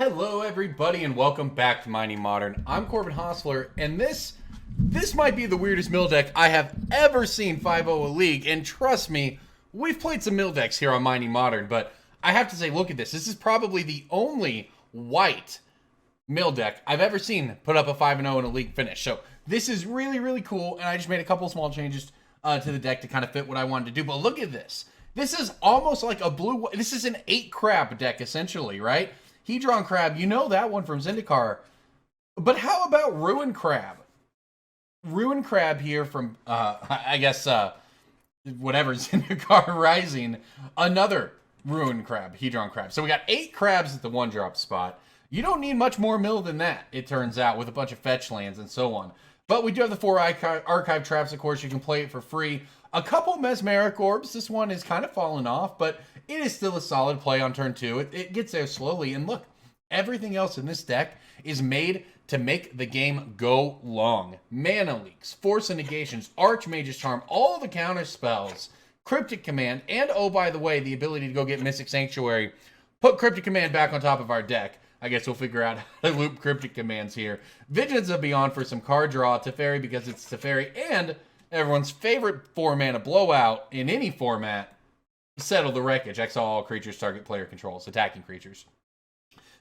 Hello everybody and welcome back to Mining Modern. I'm Corbin Hosler, and this might be the weirdest mill deck I have ever seen 5-0 a league, and trust me, we've played some mill decks here on Mining Modern, but I have to say, look at this. This is probably the only white mill deck I've ever seen put up a 5-0 in a league finish. So this is really, really cool, and I just made a couple small changes to the deck to kind of fit what I wanted to do. But look at this. This is almost like a blue... This is an 8 crab deck, essentially, right? Hedron Crab, you know that one from Zendikar. But how about Ruin Crab? Ruin Crab here from, I guess, whatever, Zendikar Rising. Another Ruin Crab, Hedron Crab. So we got 8 crabs at the 1-drop spot. You don't need much more mill than that, it turns out, with a bunch of fetch lands and so on. But we do have the 4 archive traps, of course. You can play it for free. A couple Mesmeric Orbs. This one is kind of fallen off, but it is still a solid play on turn 2. It gets there slowly. And look, everything else in this deck is made to make the game go long. Mana Leaks, Force of Negations, Archmage's Charm, all the counter spells, Cryptic Command, and oh, by the way, the ability to go get Mystic Sanctuary. Put Cryptic Command back on top of our deck. I guess we'll figure out how to loop Cryptic Commands here. Vigilance of Beyond for some card draw. Teferi because it's Teferi. And everyone's favorite 4-mana blowout in any format, Settle the Wreckage. Exile all creatures target player controls, attacking creatures.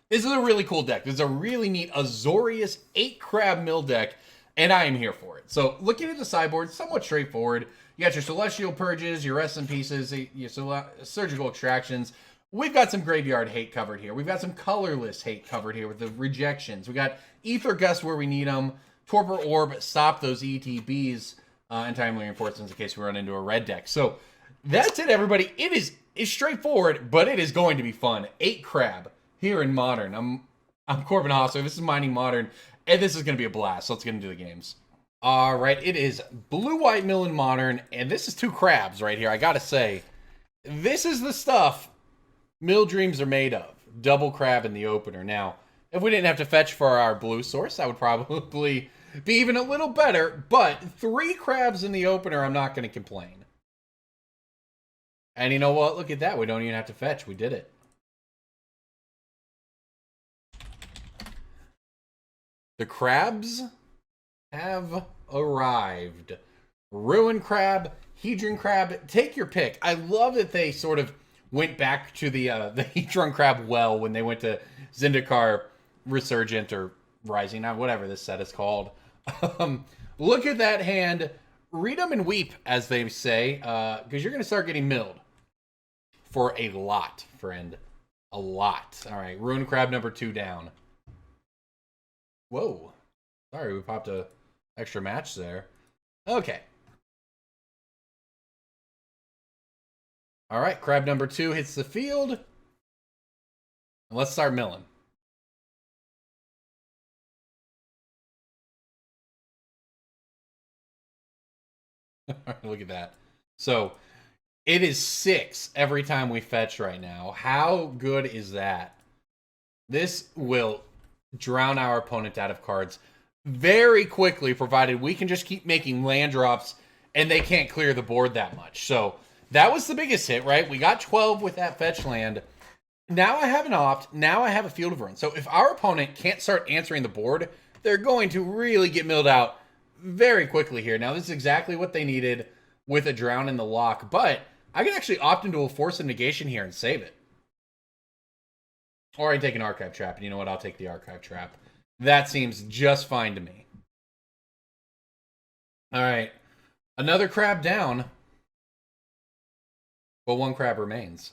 This is a really cool deck. This is a really neat Azorius 8-crab mill deck, and I am here for it. So looking at the sideboard, somewhat straightforward. You got your Celestial Purges, your Rest in Pieces, your Surgical Extractions. We've got some graveyard hate covered here. We've got some colorless hate covered here with the rejections. We got Aether Gust where we need them. Torpor Orb, stop those ETBs and Timely Reinforcements in case we run into a red deck. So that's it, everybody. It's straightforward, but it is going to be fun. 8 crab here in Modern. I'm Corbin Hosler. This is Mining Modern, and this is going to be a blast. So let's get into the games. All right, it is blue-white mill in Modern, and this is 2 crabs right here. I got to say, this is the stuff mill dreams are made of. Double crab in the opener. Now, if we didn't have to fetch for our blue source, that would probably be even a little better. But 3 crabs in the opener, I'm not going to complain. And you know what? Look at that. We don't even have to fetch. We did it. The crabs have arrived. Ruin Crab, Hedron Crab, take your pick. I love that they sort of went back to the Hedron Crab well when they went to Zendikar Resurgent or Rising, whatever this set is called. Look at that hand. Read them and weep, as they say, because you're going to start getting milled. For a lot, friend. A lot. All right, Ruin Crab number 2 down. Whoa. Sorry, we popped a extra match there. Okay. All right, crab number 2 hits the field. And let's start milling. Look at that. So, it is 6 every time we fetch right now. How good is that? This will drown our opponent out of cards very quickly, provided we can just keep making land drops and they can't clear the board that much. So, that was the biggest hit, right? We got 12 with that fetch land. Now I have an opt. Now I have a Field of Ruin. So if our opponent can't start answering the board, they're going to really get milled out very quickly here. Now this is exactly what they needed with a Drown in the Lock. But I can actually opt into a Force of Negation here and save it. Or I can take an Archive Trap. And you know what? I'll take the Archive Trap. That seems just fine to me. All right. Another crab down. But 1 crab remains.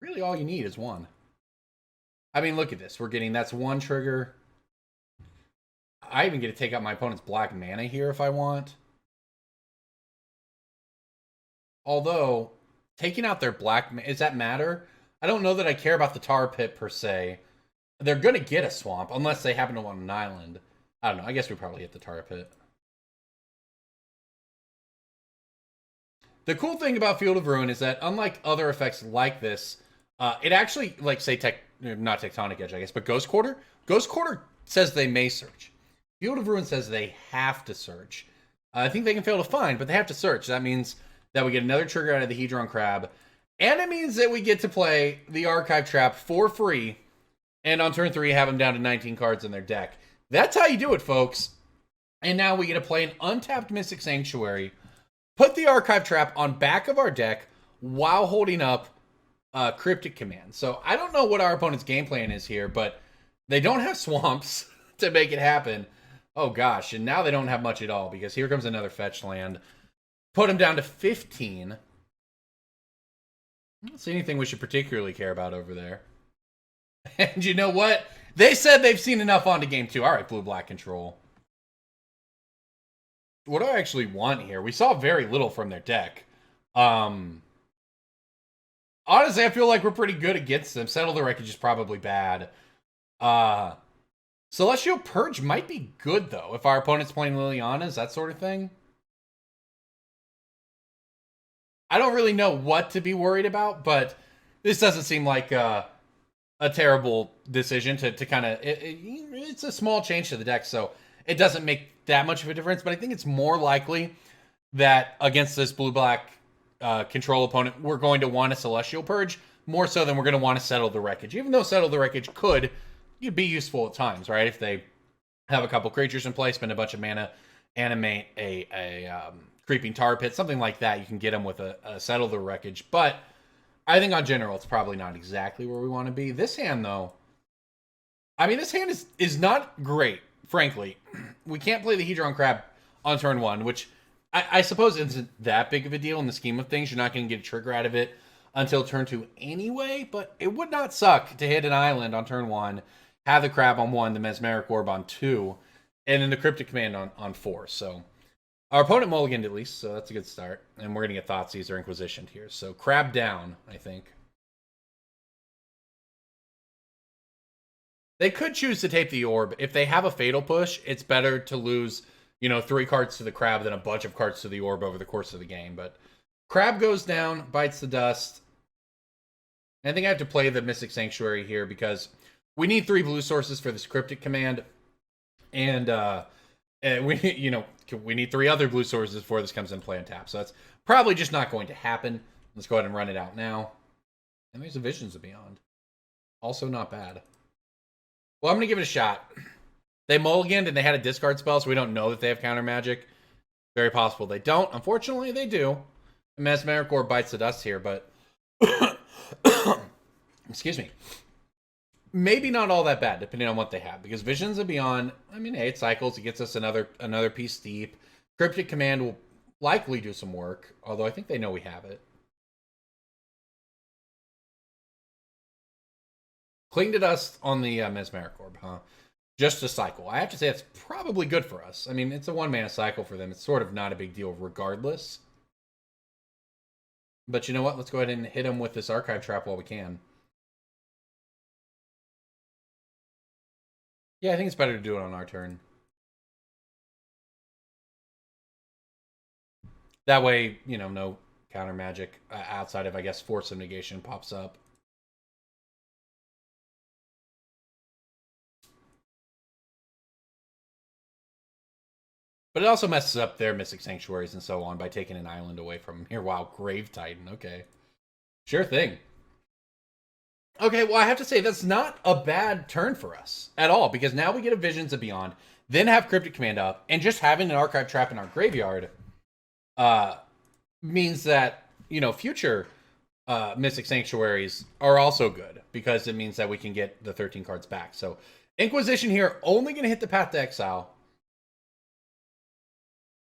Really all you need is 1. I mean, look at this. We're getting, that's 1 trigger. I even get to take out my opponent's black mana here if I want. Although, taking out their black, does that matter? I don't know that I care about the tar pit per se. They're going to get a swamp unless they happen to want an island. I don't know. I guess we probably hit the tar pit. The cool thing about Field of Ruin is that, unlike other effects like this, it actually, like, say, not Tectonic Edge, I guess, but Ghost Quarter. Ghost Quarter says they may search. Field of Ruin says they have to search. I think they can fail to find, but they have to search. That means that we get another trigger out of the Hedron Crab, and it means that we get to play the Archive Trap for free And on turn 3, have them down to 19 cards in their deck. That's how you do it, folks. And now we get to play an untapped Mystic Sanctuary, put the Archive Trap on back of our deck while holding up Cryptic Command. So I don't know what our opponent's game plan is here, but they don't have swamps to make it happen. Oh gosh, and now they don't have much at all because here comes another fetch land. Put them down to 15. I don't see anything we should particularly care about over there. And you know what? They said they've seen enough on to game 2. All right, blue-black control. What do I actually want here? We saw very little from their deck. Honestly, I feel like we're pretty good against them. Settle the Wreckage is probably bad. Celestial Purge might be good, though, if our opponent's playing Liliana's, that sort of thing. I don't really know what to be worried about, but this doesn't seem like a terrible decision to kind of... It's a small change to the deck, so it doesn't make that much of a difference, but I think it's more likely that against this blue-black control opponent, we're going to want a Celestial Purge more so than we're going to want to Settle the Wreckage, even though Settle the Wreckage could be useful at times, right? If they have a couple creatures in play, spend a bunch of mana, animate a Creeping Tar Pit, something like that, you can get them with a Settle the Wreckage, but I think on general, it's probably not exactly where we want to be. This hand, though, I mean, this hand is not great, frankly. We can't play the Hedron Crab on turn 1, which I suppose isn't that big of a deal in the scheme of things. You're not going to get a trigger out of it until turn 2 anyway, but it would not suck to hit an island on turn 1, have the Crab on 1, the Mesmeric Orb on 2, and then the Cryptic Command on 4. So our opponent mulliganed at least, so that's a good start. And we're going to get Thoughtseize or Inquisitioned here. So Crab down, I think. They could choose to tape the Orb. If they have a Fatal Push, it's better to lose, 3 cards to the Crab than a bunch of cards to the Orb over the course of the game. But Crab goes down, bites the dust. I think I have to play the Mystic Sanctuary here because we need 3 blue sources for this Cryptic Command. And we need 3 other blue sources before this comes in play and tap. So that's probably just not going to happen. Let's go ahead and run it out now. And there's a Visions of Beyond. Also not bad. Well, I'm going to give it a shot. They mulliganed and they had a discard spell, so we don't know that they have counter magic. Very possible they don't. Unfortunately, they do. Mesmeric Orb bites the dust here, but... Excuse me. Maybe not all that bad, depending on what they have. Because Visions of Beyond, I mean, hey, it cycles. It gets us another piece deep. Cryptic Command will likely do some work, although I think they know we have it. Cling to Dust on the Mesmeric Orb, huh? Just a cycle. I have to say that's probably good for us. I mean, it's a 1-mana cycle for them. It's sort of not a big deal regardless. But you know what? Let's go ahead and hit them with this Archive Trap while we can. Yeah, I think it's better to do it on our turn. That way, no counter magic outside of, I guess, Force of Negation pops up. But it also messes up their Mystic Sanctuaries and so on by taking an island away from them here. Wow, Grave Titan. Okay. Sure thing. Okay, well, I have to say, that's not a bad turn for us at all, because now we get a Visions of Beyond, then have Cryptic Command up, and just having an Archive Trap in our graveyard means that, future Mystic Sanctuaries are also good, because it means that we can get the 13 cards back. So, Inquisition here, only going to hit the path to Exile.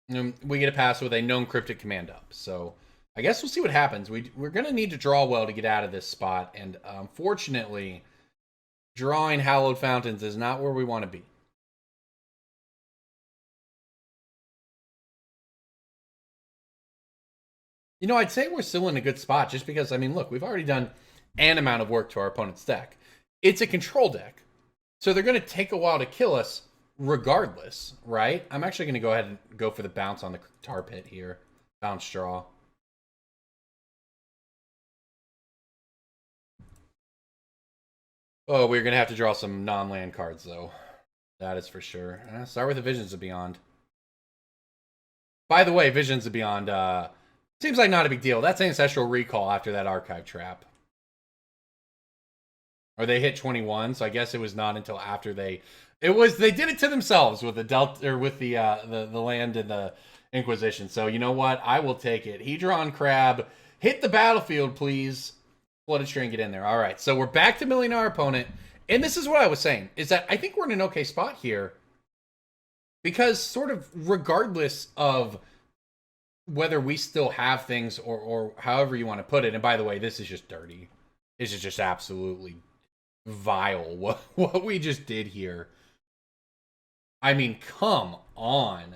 And we get a pass with a known Cryptic Command up, so... I guess we'll see what happens. We're going to need to draw well to get out of this spot. And unfortunately, drawing Hallowed Fountains is not where we want to be. I'd say we're still in a good spot just because, I mean, look, we've already done an amount of work to our opponent's deck. It's a control deck. So they're going to take a while to kill us regardless, right? I'm actually going to go ahead and go for the bounce on the Tar Pit here. Bounce draw. Oh, we're going to have to draw some non-land cards, though. That is for sure. Start with the Visions of Beyond. By the way, Visions of Beyond seems like not a big deal. That's Ancestral Recall after that Archive Trap. Or they hit 21, so I guess it was not until after they did it to themselves with the Delta, or with the land and the Inquisition. So you know what? I will take it. Hedron Crab, hit the battlefield, please. Flooded Strand, get in there. All right, so we're back to milling our opponent. And this is what I was saying, is that I think we're in an okay spot here. Because sort of regardless of whether we still have things or however you want to put it, and by the way, this is just dirty. This is just absolutely vile what we just did here. I mean, come on.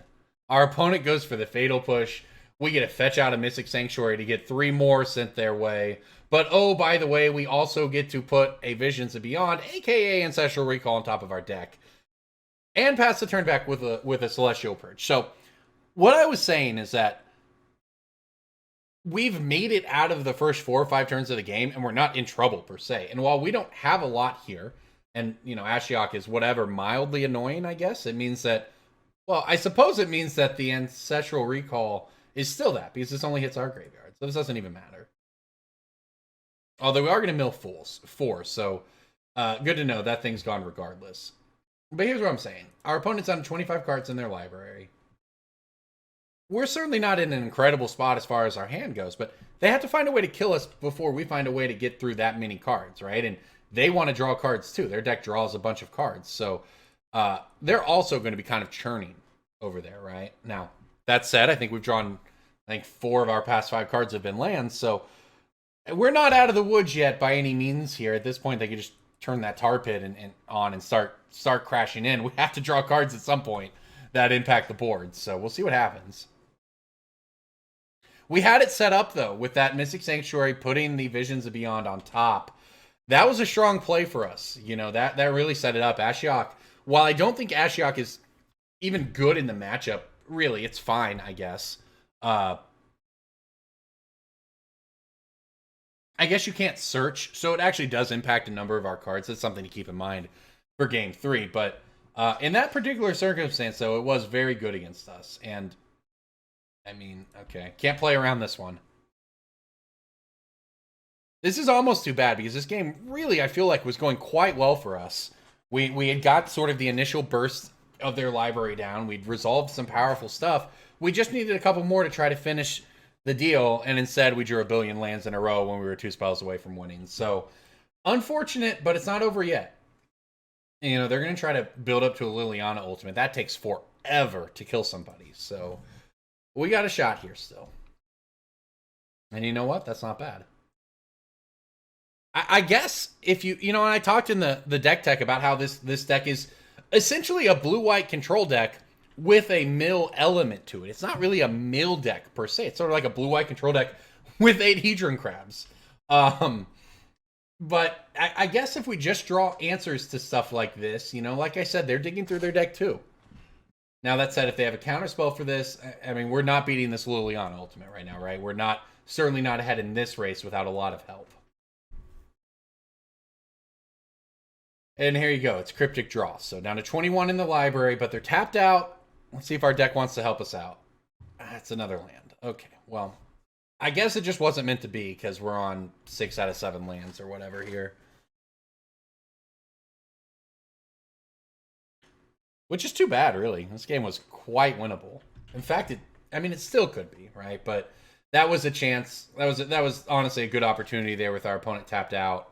Our opponent goes for the Fatal Push. We get a fetch out of Mystic Sanctuary to get 3 more sent their way. But oh, by the way, we also get to put a Visions of Beyond, aka Ancestral Recall, on top of our deck. And pass the turn back with a Celestial Purge. So what I was saying is that we've made it out of the first 4 or 5 turns of the game, and we're not in trouble per se. And while we don't have a lot here, and you know, Ashiok is whatever, mildly annoying, I guess, it means that, well, I suppose it means that the Ancestral Recall is still that, because this only hits our graveyard. So this doesn't even matter. Although we are going to mill 4, so good to know that thing's gone regardless. But here's what I'm saying. Our opponent's on 25 cards in their library. We're certainly not in an incredible spot as far as our hand goes, but they have to find a way to kill us before we find a way to get through that many cards, right? And they want to draw cards too. Their deck draws a bunch of cards. So they're also going to be kind of churning over there, right? Now, that said, I think we've drawn, 4 of our past 5 cards have been lands. So we're not out of the woods yet by any means here. At this point, they could just turn that tar pit and on and start crashing in. We have to draw cards at some point that impact the board. So we'll see what happens. We had it set up, though, with that Mystic Sanctuary, putting the Visions of Beyond on top. That was a strong play for us. You know, that really set it up. Ashiok, while I don't think Ashiok is even good in the matchup, really, it's fine, I guess. I guess you can't search, so it actually does impact a number of our cards. That's something to keep in mind for Game 3. But in that particular circumstance, though, it was very good against us. And I mean, okay. Can't play around this one. This is almost too bad because this game really, I feel like, was going quite well for us. We had got sort of the initial burst of their library down. We'd resolved some powerful stuff. We just needed a couple more to try to finish the deal, and instead we drew a billion lands in a row when we were 2 spells away from winning. So, unfortunate, but it's not over yet. You know, they're going to try to build up to a Liliana ultimate. That takes forever to kill somebody. So, we got a shot here still. And you know what? That's not bad. I guess if you know, and I talked in the deck tech about how this deck is essentially a blue-white control deck with a mill element to it. It's not really a mill deck per se. It's sort of like a blue-white control deck with 8 Hedron Crabs. But I guess if we just draw answers to stuff like this, you know, like I said, they're digging through their deck too. Now, that said, if they have a counterspell for this, I mean, we're not beating this Liliana ultimate right now, right? We're certainly not ahead in this race without a lot of help. And here you go. It's Cryptic Draw. So down to 21 in the library, but they're tapped out. Let's see if our deck wants to help us out. That's another land. Okay, well, I guess it just wasn't meant to be because we're on 6 out of 7 lands or whatever here. Which is too bad, really. This game was quite winnable. In fact, it still could be, right? But that was a chance. That was honestly a good opportunity there with our opponent tapped out.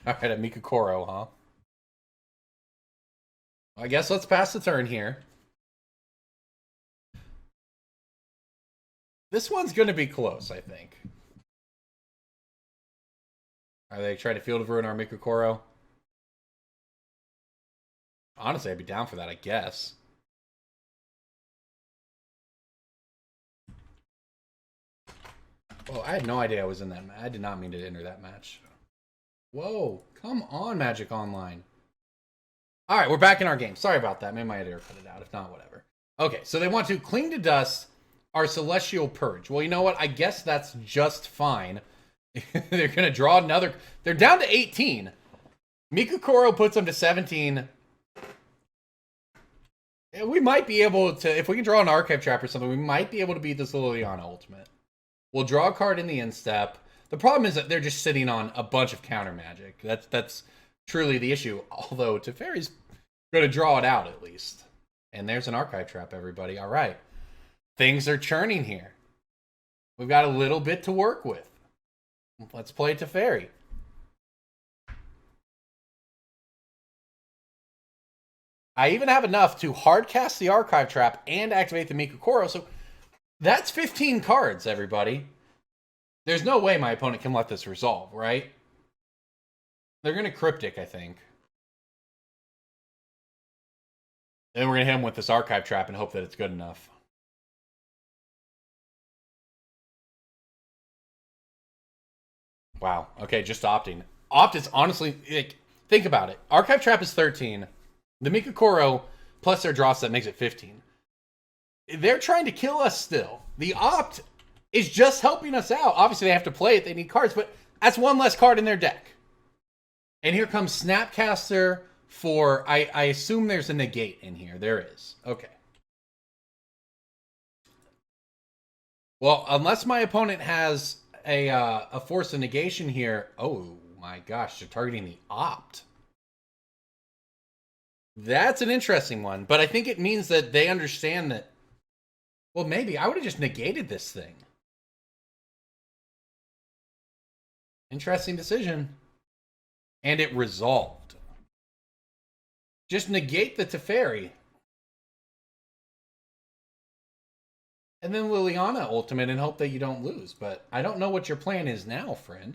All right, a Mikokoro, huh? I guess let's pass the turn here. This one's going to be close, I think. Are they trying to Field of Ruin our Mikokoro? Honestly, I'd be down for that, I guess. Oh, I had no idea I was in that match. I did not mean to enter that match. Whoa, come on, Magic Online. All right, we're back in our game. Sorry about that. Maybe my editor cut it out. If not, whatever. Okay, so they want to cling to dust our Celestial Purge. Well, you know what? I guess that's just fine. They're going to draw another. They're down to 18. Mikokoro puts them to 17. We might be able to, if we can draw an Archive Trap or something, we might be able to beat this Liliana ultimate. We'll draw a card in the end step. The problem is that they're just sitting on a bunch of counter magic. That's truly the issue. Although Teferi's going to draw it out at least. And there's an Archive Trap, everybody. All right. Things are churning here. We've got a little bit to work with. Let's play Teferi. I even have enough to hardcast the Archive Trap and activate the Mikokoro, so that's 15 cards, everybody. There's no way my opponent can let this resolve, right? They're going to Cryptic, I think. Then we're going to hit him with this Archive Trap and hope that it's good enough. Wow. Okay, just opting. Opt is honestly, like, think about it. Archive Trap is 13. The Mikokoro plus their draw set makes it 15. They're trying to kill us still. The opt is just helping us out. Obviously, they have to play it. They need cards, but that's one less card in their deck. And here comes Snapcaster for, I assume there's a negate in here. There is. Okay. Well, unless my opponent has a Force of Negation here. Oh my gosh, they're targeting the opt. That's an interesting one, but I think it means that they understand that, well, maybe I would have just negated this thing. Interesting decision. And it resolved. Just negate the Teferi. And then Liliana ultimate and hope that you don't lose. But I don't know what your plan is now, friend.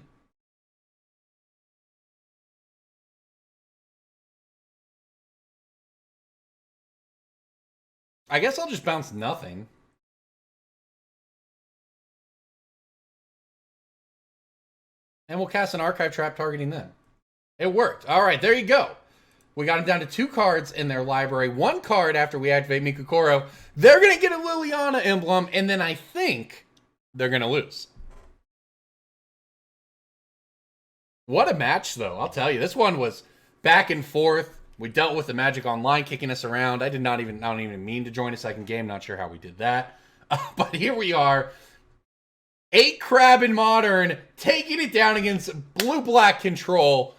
I guess I'll just bounce nothing. And we'll cast an Archive Trap targeting them. It worked. All right, there you go. We got them down to 2 cards in their library. 1 card after we activate Mikokoro. They're going to get a Liliana emblem, and then I think they're going to lose. What a match, though. I'll tell you. This one was back and forth. We dealt with the Magic Online kicking us around. I don't even mean to join a second game. Not sure how we did that. But here we are. 8 Crab in Modern, taking it down against blue-black control.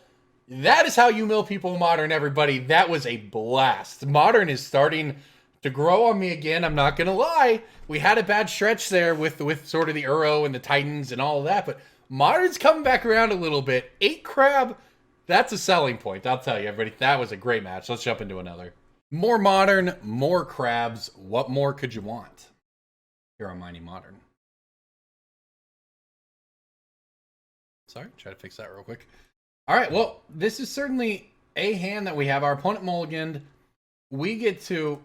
That is how you mill people in Modern, everybody. That was a blast. Modern is starting to grow on me again. I'm not going to lie. We had a bad stretch there with sort of the Uro and the Titans and all of that. But Modern's coming back around a little bit. 8 Crab, that's a selling point. I'll tell you, everybody. That was a great match. Let's jump into another. More Modern, more Crabs. What more could you want here on Mighty Modern? Sorry, try to fix that real quick. All right, well, this is certainly a hand that we have. Our opponent mulliganed. We get to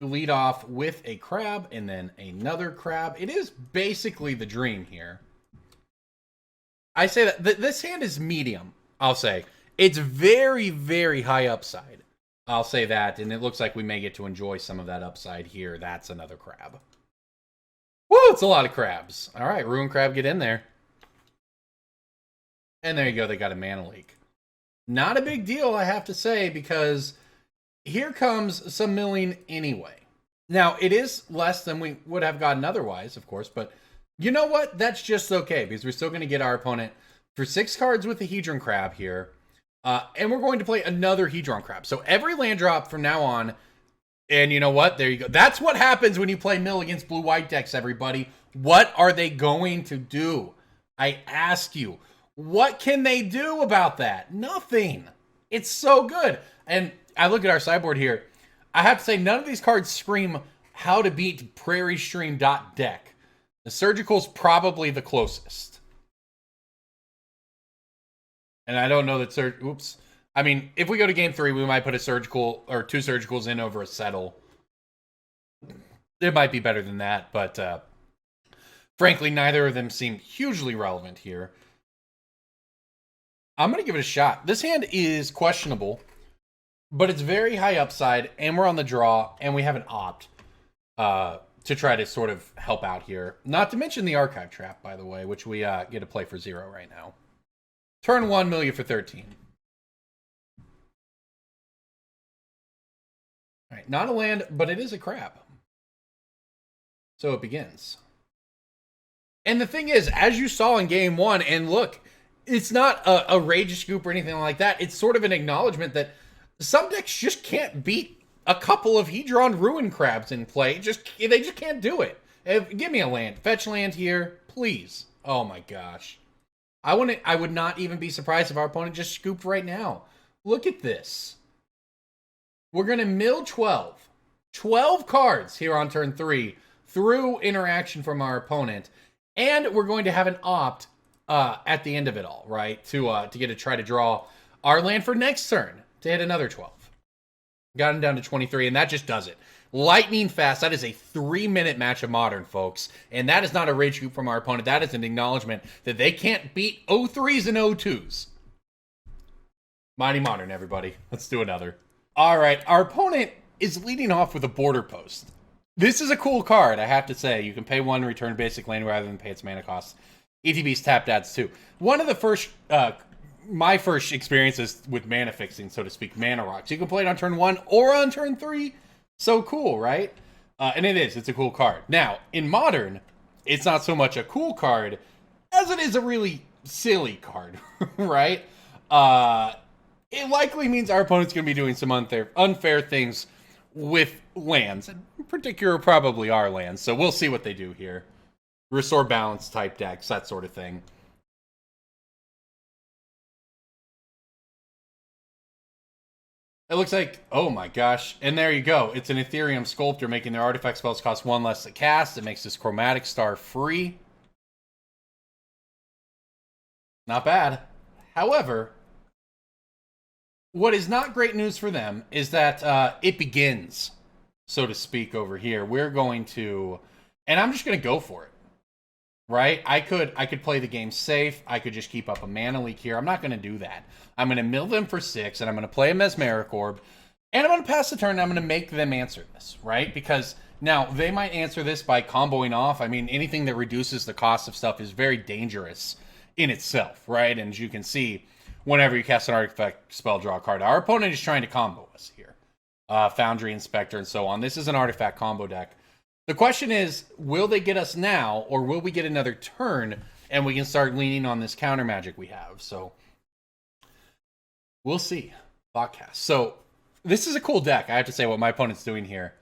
lead off with a Crab and then another Crab. It is basically the dream here. I say that this hand is medium, I'll say. It's very, very high upside. I'll say that, and it looks like we may get to enjoy some of that upside here. That's another Crab. Woo, it's a lot of Crabs. All right, Ruin Crab, get in there. And there you go, they got a mana leak. Not a big deal, I have to say, because here comes some milling anyway. Now, it is less than we would have gotten otherwise, of course, but you know what? That's just okay, because we're still going to get our opponent for 6 cards with the Hedron Crab here. And we're going to play another Hedron Crab. So every land drop from now on, and you know what? There you go. That's what happens when you play mill against blue-white decks, everybody. What are they going to do? I ask you. What can they do about that? Nothing. It's so good. And I look at our sideboard here. I have to say, none of these cards scream how to beat Prairie Stream deck. The Surgical's probably the closest. And I don't know that oops. I mean, if we go to game 3, we might put a Surgical or 2 Surgicals in over a Settle. It might be better than that, but frankly, neither of them seem hugely relevant here. I'm going to give it a shot. This hand is questionable, but it's very high upside, and we're on the draw, and we have an opt to try to sort of help out here. Not to mention the Archive Trap, by the way, which we get to play for 0 right now. Turn 1, mill you for 13. All right, not a land, but it is a Crab. So it begins. And the thing is, as you saw in game one, and look, it's not a rage scoop or anything like that. It's sort of an acknowledgement that some decks just can't beat a couple of Hedron Ruin Crabs in play. They just can't do it. Give me a land. Fetch land here, please. Oh my gosh. I would not even be surprised if our opponent just scooped right now. Look at this. We're going to mill 12. 12 cards here on turn 3 through interaction from our opponent. And we're going to have an opt at the end of it all, right? To get to try to draw our land for next turn to hit another 12. Got him down to 23, and that just does it. Lightning fast. That is a 3-minute match of Modern, folks. And that is not a rage scoop from our opponent. That is an acknowledgement that they can't beat 0-3s and 0-2s. Mighty Modern, everybody. Let's do another. All right, our opponent is leading off with a Border Post. This is a cool card, I have to say. You can pay 1, return basic land rather than pay its mana cost. ETB's tapped adds 2. One of the first, my first experiences with mana fixing, so to speak, mana rocks. You can play it on turn 1 or on turn 3. So cool, right? And it's a cool card. Now, in Modern, it's not so much a cool card as it is a really silly card, right? It likely means our opponent's going to be doing some unfair things with lands, in particular probably our lands. So we'll see what they do here. Restore balance type decks, that sort of thing. It looks like, oh my gosh, and there you go. It's an Ethereum Sculptor, making their artifact spells cost 1 less to cast. It makes this Chromatic Star free. Not bad. However, what is not great news for them is that it begins, so to speak, over here. We're going to, and I'm just going to go for it, right? I could play the game safe. I could just keep up a mana leak here. I'm not going to do that. I'm going to mill them for 6, and I'm going to play a Mesmeric Orb, and I'm going to pass the turn, and I'm going to make them answer this, right? Because now, they might answer this by comboing off. I mean, anything that reduces the cost of stuff is very dangerous in itself, right? And as you can see, whenever you cast an artifact spell, draw a card. Our opponent is trying to combo us here. Foundry, Inspector, and so on. This is an artifact combo deck. The question is, will they get us now, or will we get another turn, and we can start leaning on this counter magic we have? So, we'll see. Thoughtcast. So, this is a cool deck, I have to say, what my opponent's doing here.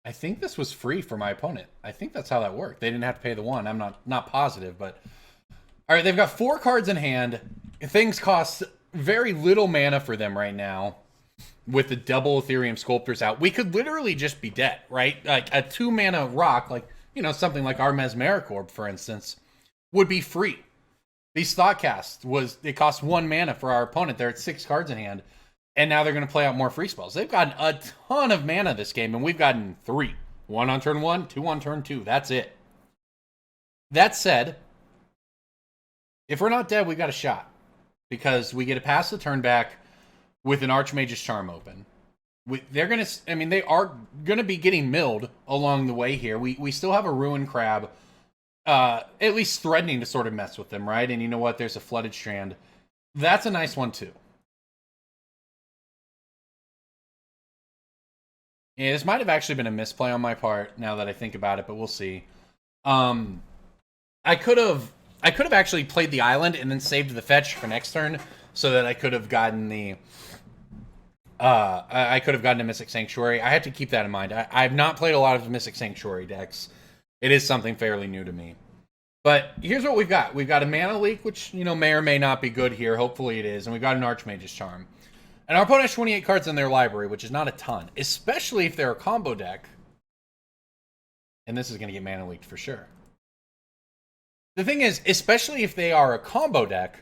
I think this was free for my opponent. I think that's how that worked. They didn't have to pay the 1. I'm not positive, but... All right, they've got 4 cards in hand. Things cost very little mana for them right now with the double Ethereum Sculptors out. We could literally just be dead, right? Like a 2-mana rock, like, you know, something like our Mesmeric Orb, for instance, would be free. These Thoughtcasts, it cost 1 mana for our opponent. They're at 6 cards in hand, and now they're going to play out more free spells. They've gotten a ton of mana this game, and we've gotten 3. 1 on turn 1, 2 on turn 2. That's it. That said, if we're not dead, we got a shot. Because we get to pass the turn back with an Archmage's Charm open. They are going to be getting milled along the way here. We still have a Ruin Crab, at least threatening to sort of mess with them, right? And you know what? There's a Flooded Strand. That's a nice one, too. Yeah, this might have actually been a misplay on my part, now that I think about it, but we'll see. I could have actually played the island and then saved the fetch for next turn, so that I could have gotten the I could have gotten a Mystic Sanctuary. I have to keep that in mind. I've not played a lot of Mystic Sanctuary decks. It is something fairly new to me. But here's what we've got. We've got a mana leak, which, you know, may or may not be good here. Hopefully it is. And we've got an Archmage's Charm. And our opponent has 28 cards in their library, which is not a ton, especially if they're a combo deck. And this is going to get mana leaked for sure. The thing is, especially if they are a combo deck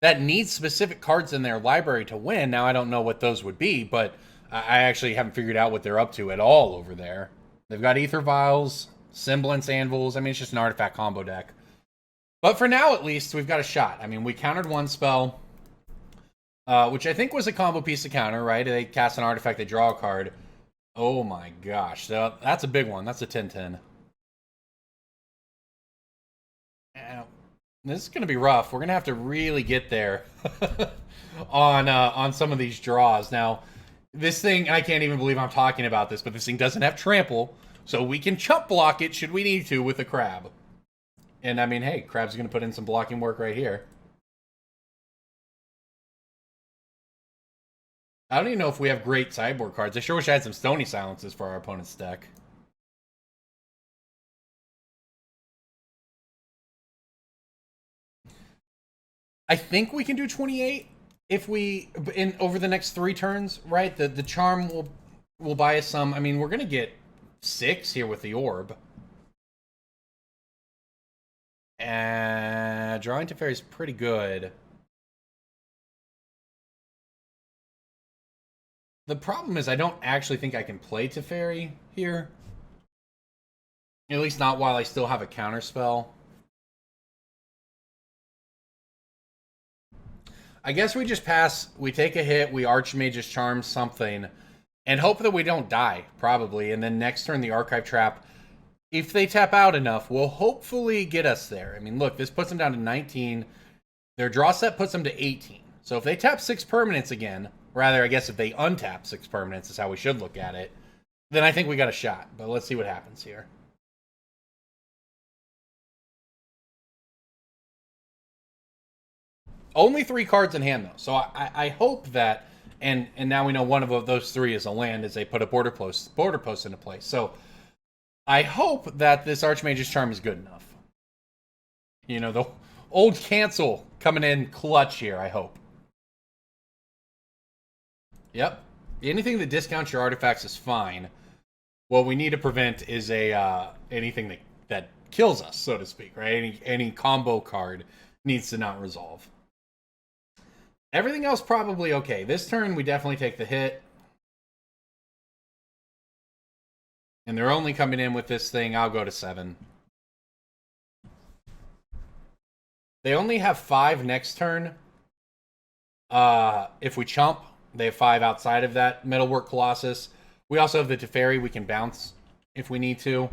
that needs specific cards in their library to win. Now, I don't know what those would be, but I actually haven't figured out what they're up to at all over there. They've got Aether Vials, Semblance Anvils. I mean, it's just an artifact combo deck. But for now, at least, we've got a shot. I mean, we countered one spell, which I think was a combo piece to counter, right? They cast an artifact, they draw a card. Oh my gosh. So that's a big one. That's a 10-10. This is going to be rough. We're going to have to really get there on some of these draws. Now, This thing, I can't even believe I'm talking about this, but this thing doesn't have trample, so we can chump block it should we need to with a crab. And I mean, hey, Crab's going to put in some blocking work right here. I don't even know if we have great sideboard cards. I sure wish I had some Stony Silences for our opponent's deck. I think we can do 28 if we over the next 3 turns, right? The charm will buy us some. I mean, we're gonna get 6 here with the orb. And drawing Teferi is pretty good. The problem is I don't actually think I can play Teferi here. At least not while I still have a counter spell. I guess we just pass, we take a hit, we Archmage's Charm something, and hope that we don't die, probably. And then next turn, the Archive Trap, if they tap out enough, will hopefully get us there. I mean, look, this puts them down to 19. Their draw set puts them to 18. So if they tap 6 permanents again, rather, I guess if they untap 6 permanents is how we should look at it, then I think we got a shot. But let's see what happens here. Only 3 cards in hand, though. So I hope that, and now we know one of those 3 is a land, as they put a border post into place. So I hope that this Archmage's Charm is good enough. You know, the old cancel coming in clutch here, I hope. Yep. Anything that discounts your artifacts is fine. What we need to prevent is anything that kills us, so to speak, right? Any combo card needs to not resolve. Everything else probably okay. This turn, we definitely take the hit. And they're only coming in with this thing. I'll go to 7. They only have 5 next turn. If we chump, they have 5 outside of that Metalwork Colossus. We also have the Teferi we can bounce if we need to.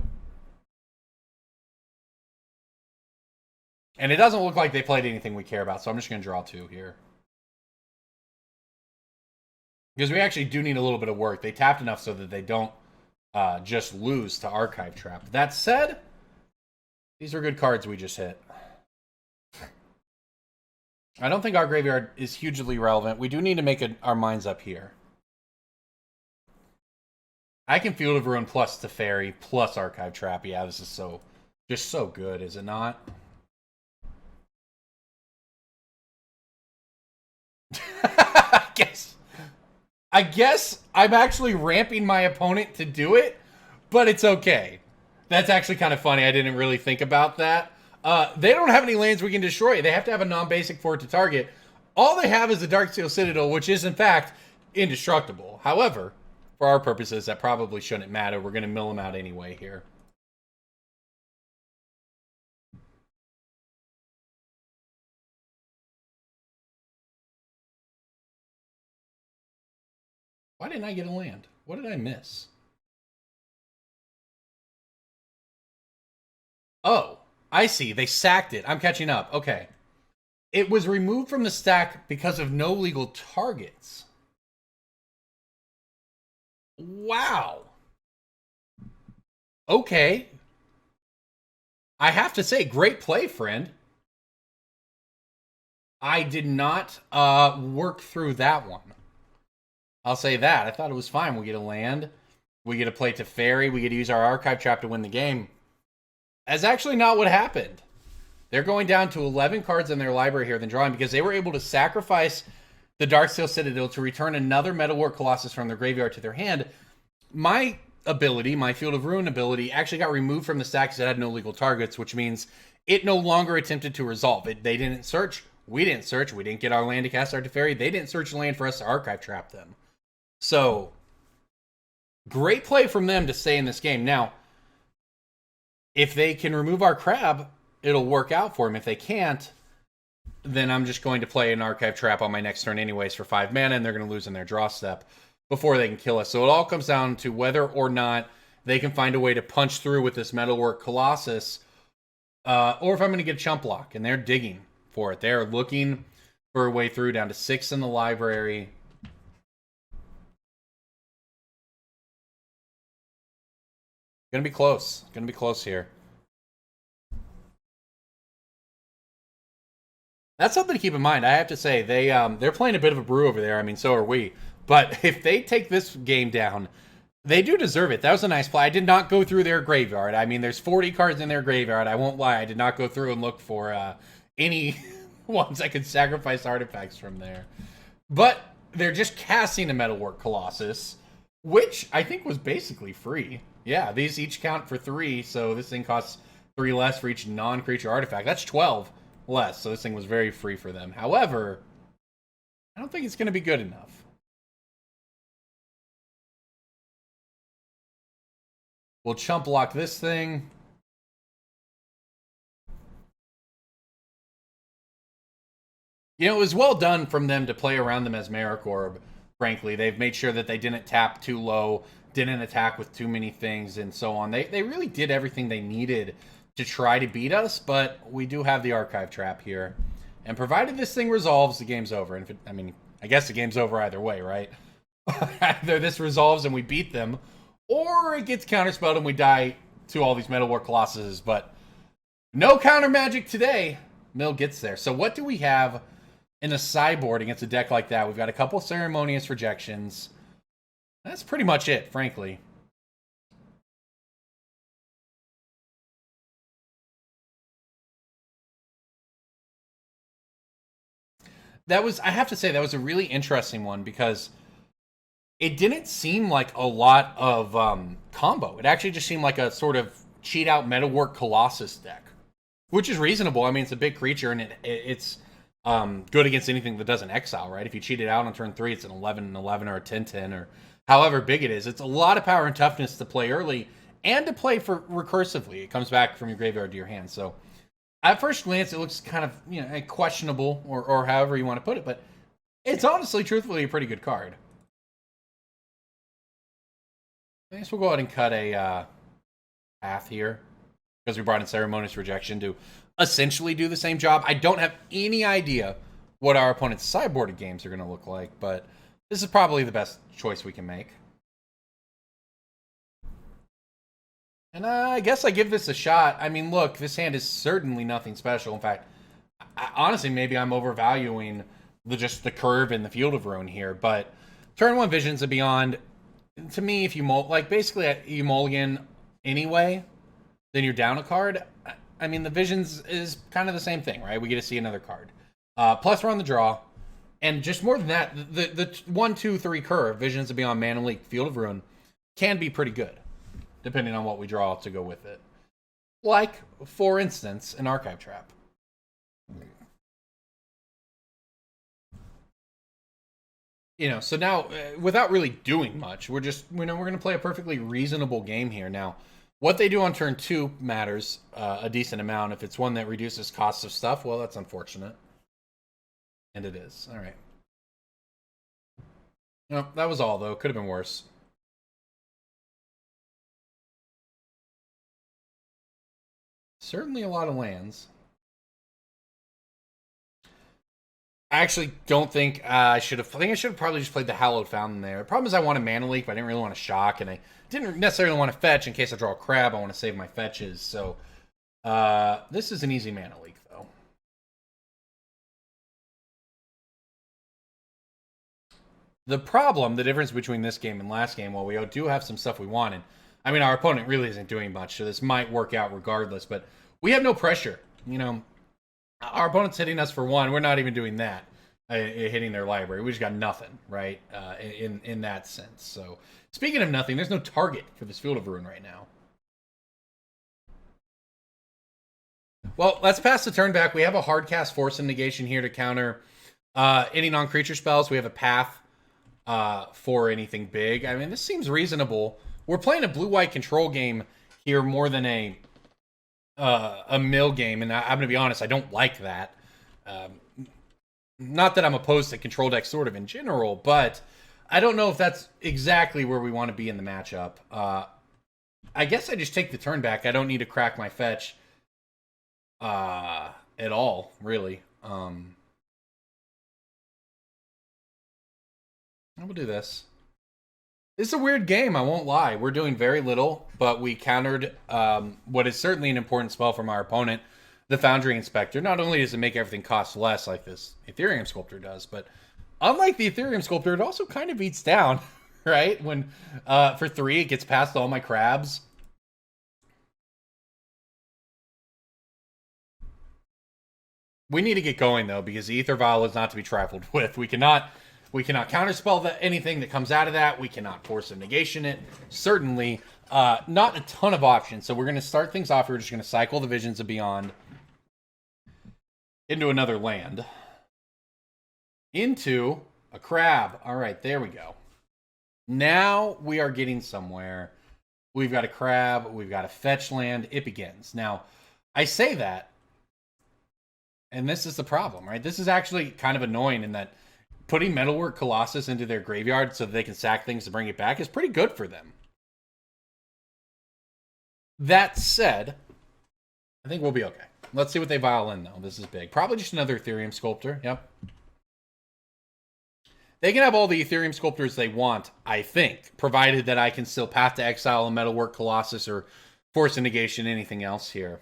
And it doesn't look like they played anything we care about, so I'm just going to draw 2 here. Because we actually do need a little bit of work. They tapped enough so that they don't just lose to Archive Trap. That said, these are good cards we just hit. I don't think our graveyard is hugely relevant. We do need to make our minds up here. I can Field of Ruin plus Teferi plus Archive Trap. Yeah, this is just so good, is it not? I guess I'm actually ramping my opponent to do it, but it's okay. That's actually kind of funny. I didn't really think about that. They don't have any lands we can destroy. They have to have a non-basic for it to target. All they have is the Darksteel Citadel, which is, in fact, indestructible. However, for our purposes, that probably shouldn't matter. We're going to mill them out anyway here. Why didn't I get a land? What did I miss? Oh, I see. They sacked it. I'm catching up. Okay. It was removed from the stack because of no legal targets. Wow. Okay. I have to say, great play, friend. I did not work through that one. I'll say that. I thought it was fine. We get a land. We get to play Teferi. We get to use our Archive Trap to win the game. That's actually not what happened. They're going down to 11 cards in their library here than drawing because they were able to sacrifice the Darksteel Citadel to return another Metalwork Colossus from their graveyard to their hand. My ability, my Field of Ruin ability, actually got removed from the stack because it had no legal targets, which means it no longer attempted to resolve it. They didn't search. We didn't search. We didn't get our land to cast our Teferi. They didn't search the land for us to Archive Trap them. So, great play from them to stay in this game. Now, if they can remove our crab, it'll work out for them. If they can't, then I'm just going to play an Archive Trap on my next turn anyways for 5 mana, and they're going to lose in their draw step before they can kill us. So it all comes down to whether or not they can find a way to punch through with this Metalwork Colossus, or if I'm going to get Chump Block, and they're digging for it. They're looking for a way through down to 6 in the library. Gonna be close. Gonna be close here. That's something to keep in mind. I have to say, they're playing a bit of a brew over there. I mean, so are we. But if they take this game down, they do deserve it. That was a nice play. I did not go through their graveyard. I mean, there's 40 cards in their graveyard. I won't lie. I did not go through and look for any ones I could sacrifice artifacts from there. But they're just casting a Metalwork Colossus, which I think was basically free. Yeah, these each count for 3, so this thing costs 3 less for each non-creature artifact. That's 12 less, so this thing was very free for them. However, I don't think it's going to be good enough. We'll chump block this thing. You know, it was well done from them to play around the Mesmeric Orb, frankly. They've made sure that they didn't tap too low, didn't attack with too many things, and so on. They really did everything they needed to try to beat us, but we do have the Archive Trap here. And provided this thing resolves, the game's over. And if it, I mean, I guess the game's over either way, right? Either this resolves and we beat them, or it gets counterspelled and we die to all these Metalwork Colossuses. But no counter magic today. Mill gets there. So what do we have in a sideboard against a deck like that? We've got a couple Ceremonious Rejections. That's pretty much it, frankly. That was, I have to say, that was a really interesting one because it didn't seem like a lot of combo. It actually just seemed like a sort of cheat out Metalwork Colossus deck, which is reasonable. I mean, it's a big creature and it's good against anything that doesn't exile, right? If you cheat it out on turn 3, it's an 11-11 or a 10-10 or however big it is. It's a lot of power and toughness to play early and to play for recursively. It comes back from your graveyard to your hand. So at first glance, it looks kind of, you know, questionable or however you want to put it, but it's honestly, truthfully, a pretty good card. I guess we'll go ahead and cut a path here because we brought in Ceremonious Rejection to essentially do the same job. I don't have any idea what our opponent's sideboarded games are going to look like, but this is probably the best choice we can make. And I guess I give this a shot. I mean, look, this hand is certainly nothing special. In fact, honestly, maybe I'm overvaluing just the curve in the Field of Ruin here. But turn 1 Visions and Beyond, to me, if you basically you mulligan anyway, then you're down a card. I mean, the Visions is kind of the same thing, right? We get to see another card. Plus, we're on the draw. And just more than that, the 1, 2, 3 curve, Visions and Beyond, Mana Leak, Field of Ruin, can be pretty good, depending on what we draw to go with it. Like, for instance, an Archive Trap. You know, so now, without really doing much, we're going to play a perfectly reasonable game here. Now, what they do on turn 2 matters a decent amount. If it's one that reduces costs of stuff, well, that's unfortunate. And it is. All right. No, that was all, though. Could have been worse. Certainly a lot of lands. I actually don't think I should have. I think I should have probably just played the Hallowed Fountain there. The problem is I want a Mana Leak, but I didn't really want to shock, and I didn't necessarily want to fetch in case I draw a crab. I want to save my fetches. So this is an easy Mana Leak, though. The problem, the difference between this game and last game, while we do have some stuff we wanted, I mean, our opponent really isn't doing much, so this might work out regardless, but we have no pressure. You know, our opponent's hitting us for 1. We're not even doing that, hitting their library. We just got nothing, right, in that sense. So, speaking of nothing, there's no target for this Field of Ruin right now. Well, let's pass the turn back. We have a hard cast Force of Negation here to counter any non-creature spells. We have a path for anything big. I mean, this seems reasonable. We're playing a blue-white control game here more than a mill game, and I'm going to be honest, I don't like that. Not that I'm opposed to control decks sort of in general, but I don't know if that's exactly where we want to be in the matchup. I guess I just take the turn back. I don't need to crack my fetch at all, really. I will do this. It's a weird game, I won't lie. We're doing very little, but we countered what is certainly an important spell from our opponent, the Foundry Inspector. Not only does it make everything cost less like this Ethereum Sculptor does, but unlike the Ethereum Sculptor, it also kind of eats down, right? When for 3, it gets past all my crabs. We need to get going, though, because the Aether Vial is not to be trifled with. We cannot counterspell anything that comes out of that. We cannot Force of Negation it. Certainly not a ton of options. So we're going to start things off. We're just going to cycle the Visions of Beyond into another land. Into a crab. All right, there we go. Now we are getting somewhere. We've got a crab. We've got a fetch land. It begins. Now, I say that, and this is the problem, right? This is actually kind of annoying in that putting Metalwork Colossus into their graveyard so that they can sack things to bring it back is pretty good for them. That said, I think we'll be okay. Let's see what they vial in, though. This is big. Probably just another Ethereum Sculptor. Yep. They can have all the Ethereum Sculptors they want, I think, provided that I can still Path to Exile and Metalwork Colossus or Force of Negation, anything else here.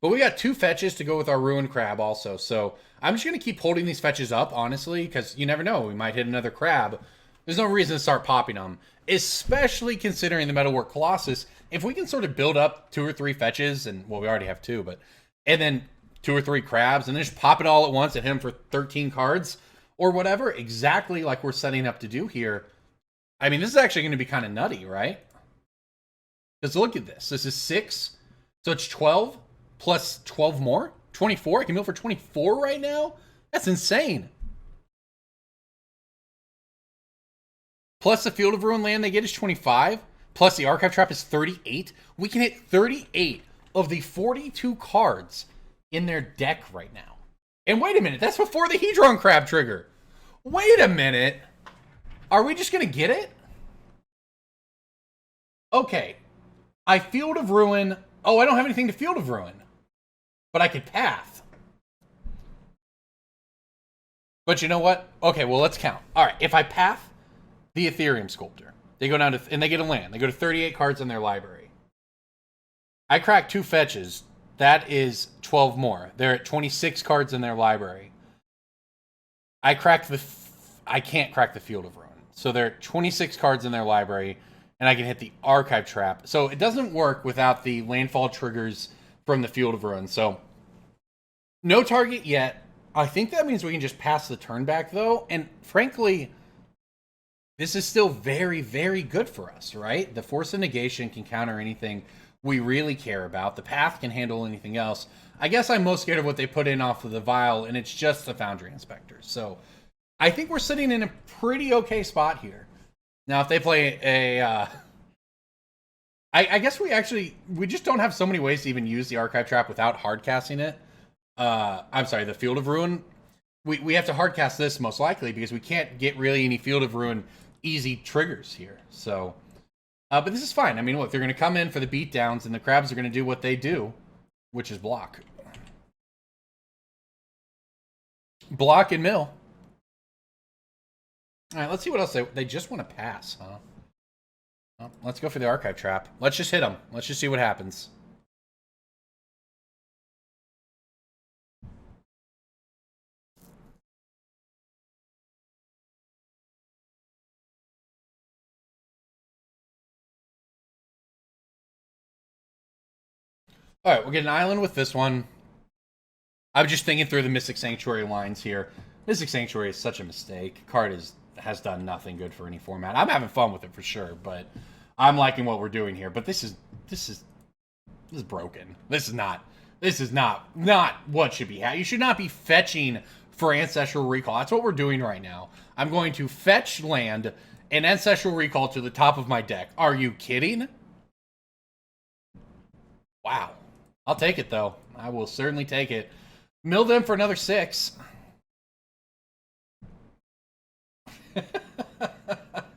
But we got 2 fetches to go with our Ruined Crab also, so I'm just going to keep holding these fetches up, honestly, because you never know. We might hit another crab. There's no reason to start popping them, especially considering the Metalwork Colossus. If we can sort of build up 2 or 3 fetches, and, well, we already have 2, but, and then 2 or 3 crabs, and then just pop it all at once and hit him for 13 cards, or whatever, exactly like we're setting up to do here. I mean, this is actually going to be kind of nutty, right? Because look at this. This is 6, so it's 12. Plus 12 more? 24? I can mill for 24 right now? That's insane. Plus the Field of Ruin land they get is 25. Plus the Archive Trap is 38. We can hit 38 of the 42 cards in their deck right now. And wait a minute, that's before the Hedron Crab trigger. Wait a minute. Are we just going to get it? Okay. I Field of Ruin. Oh, I don't have anything to Field of Ruin. But I could Path. But you know what? Okay, well, let's count. All right, if I Path the Ethereum Sculptor, they go down to, and they get a land. They go to 38 cards in their library. I crack 2 fetches. That is 12 more. They're at 26 cards in their library. I can't crack the Field of Ruin. So they're at 26 cards in their library, and I can hit the Archive Trap. So it doesn't work without the landfall triggers from the Field of Ruin. So no target yet. I think that means we can just pass the turn back, though. And frankly, this is still very, very good for us, right? The Force of Negation can counter anything we really care about. The Path can handle anything else. I guess I'm most scared of what they put in off of the Vial, and it's just the Foundry Inspector. So I think we're sitting in a pretty okay spot here. Now, if they play a... I guess we just don't have so many ways to even use the Archive Trap without hardcasting it. I'm sorry, the Field of Ruin. We have to hardcast this most likely because we can't get really any Field of Ruin easy triggers here. So, but this is fine. I mean, look, they're going to come in for the beatdowns and the crabs are going to do what they do, which is block. Block and mill. All right, let's see what else they just want to pass, huh? Well, let's go for the Archive Trap. Let's just hit them. Let's just see what happens. All right, we'll get an island with this one. I'm just thinking through the Mystic Sanctuary lines here. Mystic Sanctuary is such a mistake. Card has done nothing good for any format. I'm having fun with it for sure, but I'm liking what we're doing here. But this is broken. This is not what should be. You should not be fetching for Ancestral Recall. That's what we're doing right now. I'm going to fetch land and Ancestral Recall to the top of my deck. Are you kidding? Wow. I'll take it, though. I will certainly take it. Mill them for another 6.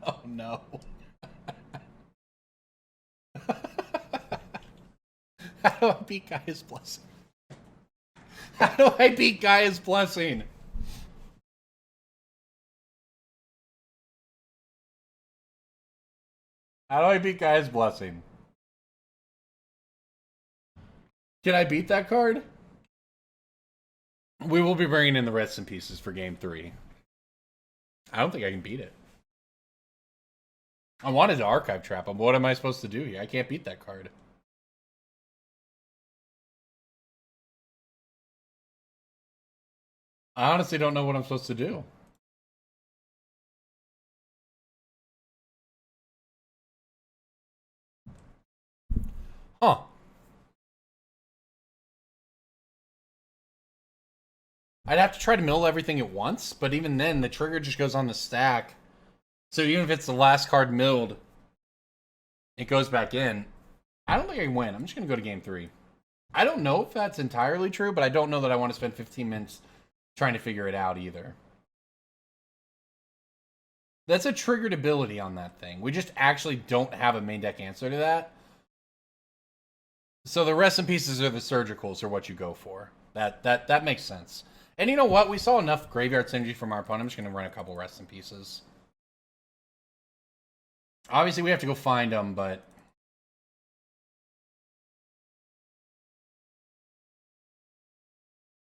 Oh, no. How do I beat Gaia's Blessing? How do I beat Gaia's Blessing? How do I beat Gaia's Blessing? Can I beat that card? We will be bringing in the rest in pieces for game 3. I don't think I can beat it. I wanted to archive trap him. What am I supposed to do here? I can't beat that card. I honestly don't know what I'm supposed to do. Huh. I'd have to try to mill everything at once, but even then, the trigger just goes on the stack. So even if it's the last card milled, it goes back in. I don't think I can win. I'm just going to go to game 3. I don't know if that's entirely true, but I don't know that I want to spend 15 minutes trying to figure it out either. That's a triggered ability on that thing. We just actually don't have a main deck answer to that. So the rest in pieces or the surgicals are what you go for. That makes sense. And you know what? We saw enough graveyard synergy from our opponent. I'm just going to run a couple rest in pieces. Obviously, we have to go find them, but...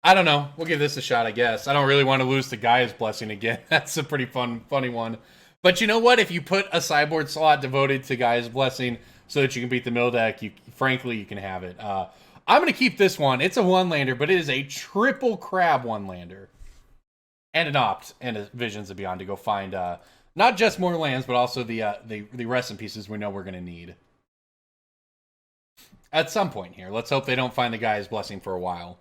I don't know. We'll give this a shot, I guess. I don't really want to lose to Gaia's Blessing again. That's a pretty funny one. But you know what? If you put a sideboard slot devoted to Gaia's Blessing so that you can beat the mill deck, frankly, you can have it. I'm going to keep this one. It's a one-lander, but it is a triple crab one-lander. And an opt and a Visions of Beyond to go find not just more lands, but also the rest in pieces we know we're going to need. At some point here. Let's hope they don't find the Gaia's Blessing for a while.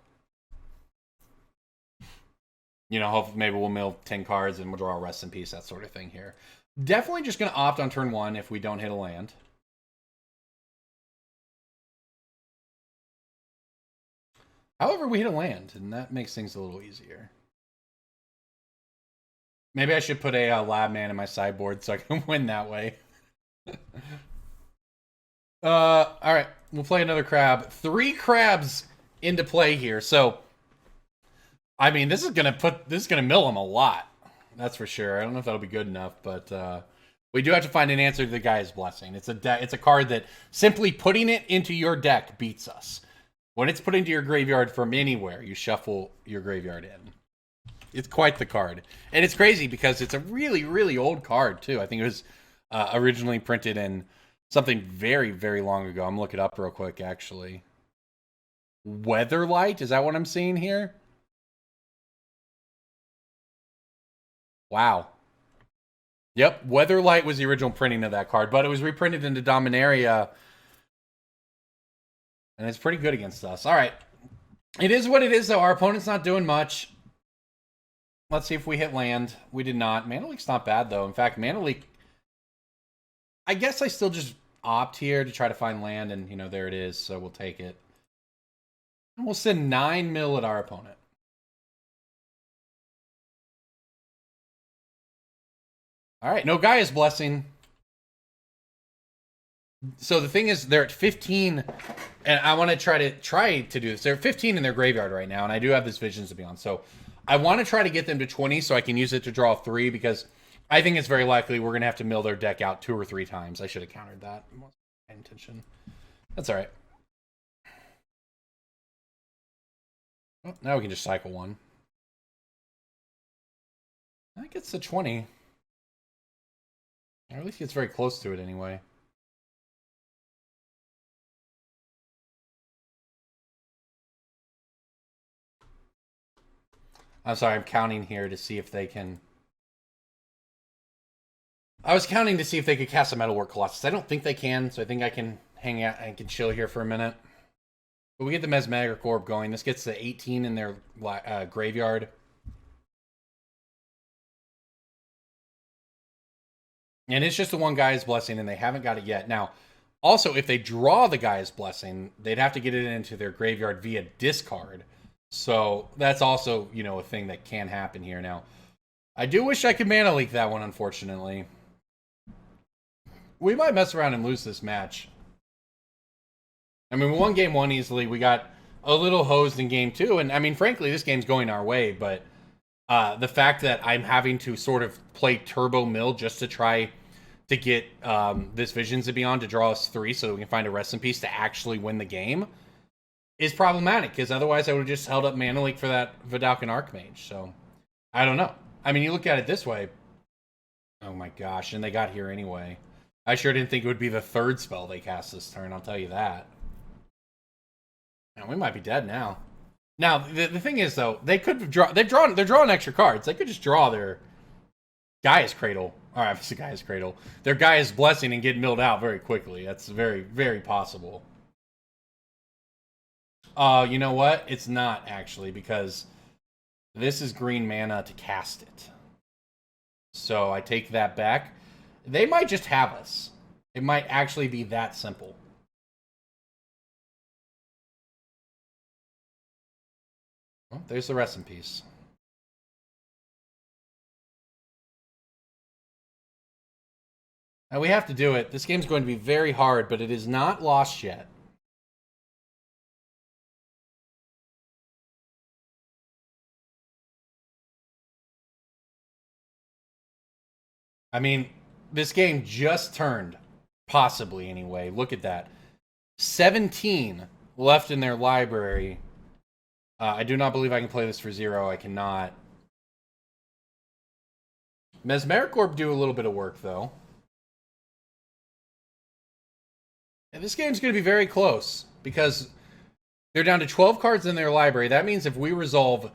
You know, hopefully maybe we'll mill 10 cards and we'll draw a rest in peace, that sort of thing here. Definitely just going to opt on turn 1 if we don't hit a land. However, we hit a land, and that makes things a little easier. Maybe I should put a lab man in my sideboard so I can win that way. Alright, we'll play another crab. 3 crabs into play here, so... I mean, this is gonna mill them a lot. That's for sure. I don't know if that'll be good enough, but we do have to find an answer to the Gaia's Blessing. It's a card that simply putting it into your deck beats us. When it's put into your graveyard from anywhere, you shuffle your graveyard in. It's quite the card. And it's crazy because it's a really, really old card, too. I think it was originally printed in something very, very long ago. I'm going to look it up real quick, actually. Weatherlight? Is that what I'm seeing here? Wow. Yep, Weatherlight was the original printing of that card, but it was reprinted into Dominaria. And it's pretty good against us. All right. It is what it is, though. Our opponent's not doing much. Let's see if we hit land. We did not. Mana Leak's not bad, though. In fact, Mana Leak... I guess I still just opt here to try to find land, and, you know, there it is, so we'll take it. And we'll send 9 mil at our opponent. All right, no Gaia's Blessing. So the thing is, they're at 15, and I want to try to do this. They're at 15 in their graveyard right now, and I do have this Visions of Beyond. So I want to try to get them to 20 so I can use it to draw 3, because I think it's very likely we're going to have to mill their deck out 2 or 3 times. I should have countered that. I wasn't paying attention. That's all right. Well, now we can just cycle 1. That gets to 20. Or at least gets very close to it anyway. I'm sorry, I'm counting here to see if they can... I was counting to see if they could cast a Metalwork Colossus. I don't think they can, so I think I can hang out and can chill here for a minute. But we get the Mesmeric Orb going. This gets to 18 in their graveyard. And it's just the one Gaia's Blessing, and they haven't got it yet. Now, also, if they draw the Gaia's Blessing, they'd have to get it into their graveyard via discard. So that's also, you know, a thing that can happen here. Now, I do wish I could Mana Leak that one, unfortunately. We might mess around and lose this match. I mean, we won game 1 easily. We got a little hosed in game 2. And, I mean, frankly, this game's going our way. But the fact that I'm having to sort of play Turbo Mill just to try to get this Visions to be on to draw us 3 so we can find a Rest in Peace to actually win the game is problematic, because otherwise I would have just held up Mana Leak for that Vidalcan Archmage. So, I don't know. I mean, you look at it this way. Oh my gosh, and they got here anyway. I sure didn't think it would be the 3rd spell they cast this turn, I'll tell you that. And we might be dead now. Now, the thing is, though, they could draw. They're drawing extra cards. They could just draw their Gaia's Cradle. Or obviously Gaia's Cradle. Their Gaia's Blessing and get milled out very quickly. That's very, very possible. You know what? It's not, actually, because this is green mana to cast it. So I take that back. They might just have us. It might actually be that simple. Well, there's the Rest in Peace. Now we have to do it. This game's going to be very hard, but it is not lost yet. I mean, this game just turned, possibly anyway. Look at that. 17 left in their library. I do not believe I can play this for 0. I cannot. Mesmeric Orb do a little bit of work, though. And this game's going to be very close, because they're down to 12 cards in their library. That means if we resolve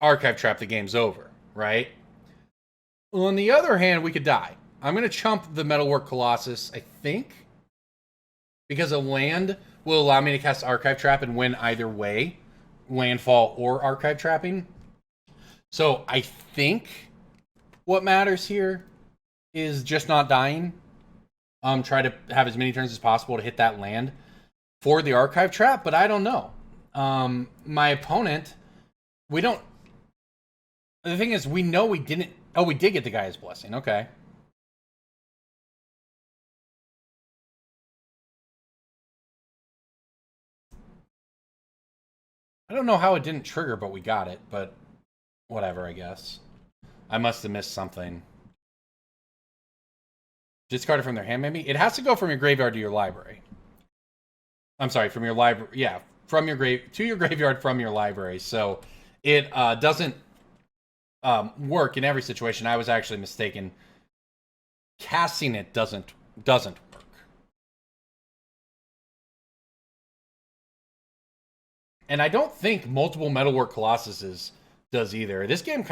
Archive Trap, the game's over, right? On the other hand, we could die. I'm going to chump the Metalwork Colossus, I think, because a land will allow me to cast Archive Trap and win either way. Landfall or Archive Trapping. So I think what matters here is just not dying. Try to have as many turns as possible to hit that land for the Archive Trap, but I don't know. My opponent, we don't... The thing is, we know we didn't... Oh, we did get the Gaia's Blessing. Okay. I don't know how it didn't trigger, but we got it. But whatever, I guess. I must have missed something. Discard it from their hand, maybe? It has to go from your graveyard to your library. I'm sorry, from your library. Yeah, from your to your graveyard from your library. So it doesn't work in every situation. I was actually mistaken. Casting it doesn't work. And I don't think multiple Metalwork Colossuses does either. This game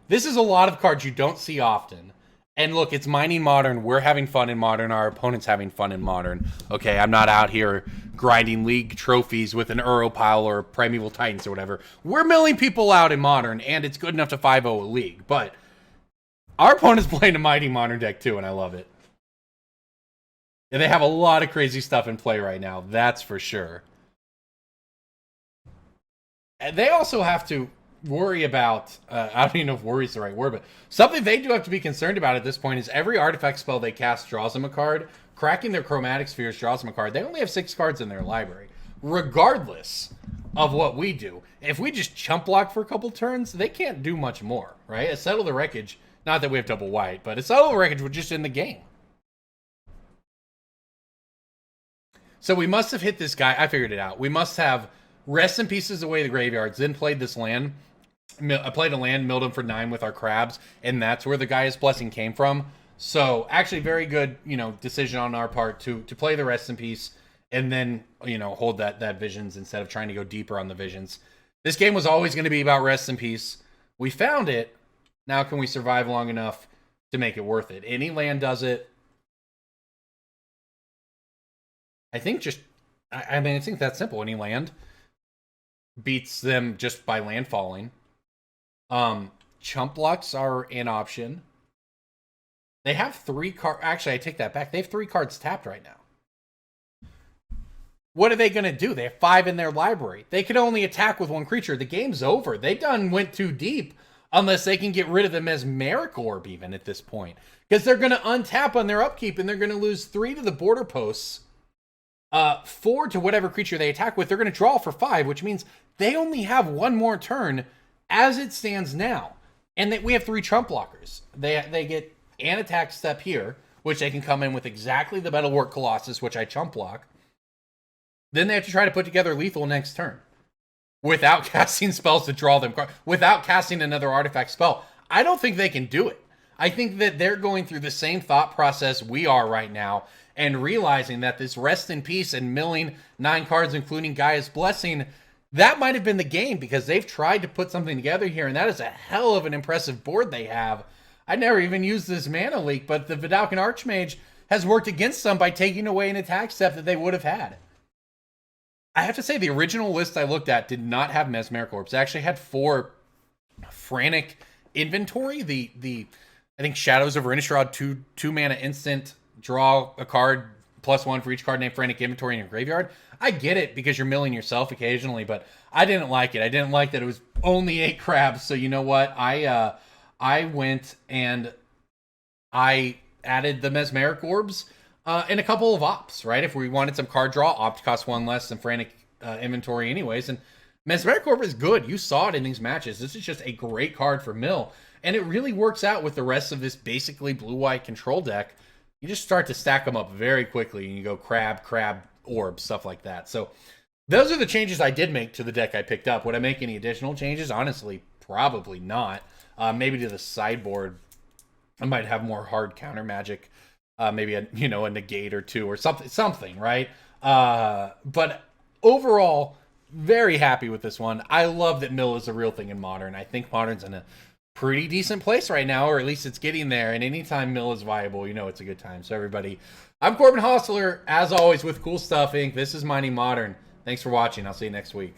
this is a lot of cards you don't see often. And look, it's Mining Modern. We're having fun in Modern. Our opponent's having fun in Modern. Okay, I'm not out here grinding league trophies with an Uro pile or Primeval Titans or whatever. We're milling people out in Modern, and it's good enough to 5-0 a league. But our opponent's playing a Mighty Modern deck too, and I love it. And they have a lot of crazy stuff in play right now, that's for sure. And they also have to worry about, I don't even know if worry is the right word, but something they do have to be concerned about at this point is every artifact spell they cast draws them a card. Cracking their Chromatic Spheres draws them a card. They only have 6 cards in their library, regardless of what we do. If we just chump block for a couple turns, they can't do much more, right? A Settle the Wreckage, not that we have double white, but a Settle the Wreckage would just end the game. So we must have hit this guy. I figured it out. We must have Rest in Pieces away the graveyards, then played this land. I played a land, milled him for 9 with our crabs, and that's where the Gaia's Blessing came from. So actually very good, decision on our part to play the Rest in Peace and then, hold that Visions instead of trying to go deeper on the Visions. This game was always going to be about Rest in Peace. We found it. Now can we survive long enough to make it worth it? Any land does it. I think I think that's simple. Any land beats them just by land falling. Chump blocks are an option. They have 3 cards. Actually, I take that back. They have 3 cards tapped right now. What are they going to do? They have 5 in their library. They can only attack with 1 creature. The game's over. They done went too deep unless they can get rid of the Mesmeric Orb even at this point. Because they're going to untap on their upkeep and they're going to lose 3 to the border posts. 4 to whatever creature they attack with. They're going to draw for 5, which means they only have 1 more turn as it stands now. And that we have 3 trump blockers. They get an attack step here, which they can come in with exactly the Metalwork Colossus, which I chump block. Then they have to try to put together lethal next turn without casting spells to draw them, without casting another artifact spell. I don't think they can do it. I think that they're going through the same thought process we are right now and realizing that this rest in peace and milling 9 cards, including Gaia's Blessing, that might have been the game because they've tried to put something together here, and that is a hell of an impressive board they have. I never even used this mana leak, but the Vidalcan Archmage has worked against them by taking away an attack step that they would have had. I have to say, the original list I looked at did not have Mesmeric Orbs. It actually had 4 Frantic Inventory. I think Shadows of Innistrad, 2 mana instant, draw a card, +1 for each card named Frantic Inventory in your graveyard. I get it because you're milling yourself occasionally, but I didn't like it. I didn't like that it was only 8 crabs. So you know what? I went and I added the Mesmeric Orbs and a couple of ops, right? If we wanted some card draw, opt costs 1 less than Frantic Inventory anyways. And Mesmeric Orb is good. You saw it in these matches. This is just a great card for mill. And it really works out with the rest of this basically blue-white control deck. You just start to stack them up very quickly, and you go crab, orb, stuff like that. So those are the changes I did make to the deck I picked up. Would I make any additional changes? Honestly, probably not. Maybe to the sideboard, I might have more hard counter magic. Maybe a negate or 2 or something, right? But overall, very happy with this one. I love that mill is a real thing in Modern. I think Modern's in a pretty decent place right now, or at least it's getting there. And anytime mill is viable, it's a good time. So everybody, I'm Corbin Hosler, as always, with Cool Stuff Inc. This is Mining Modern. Thanks for watching. I'll see you next week.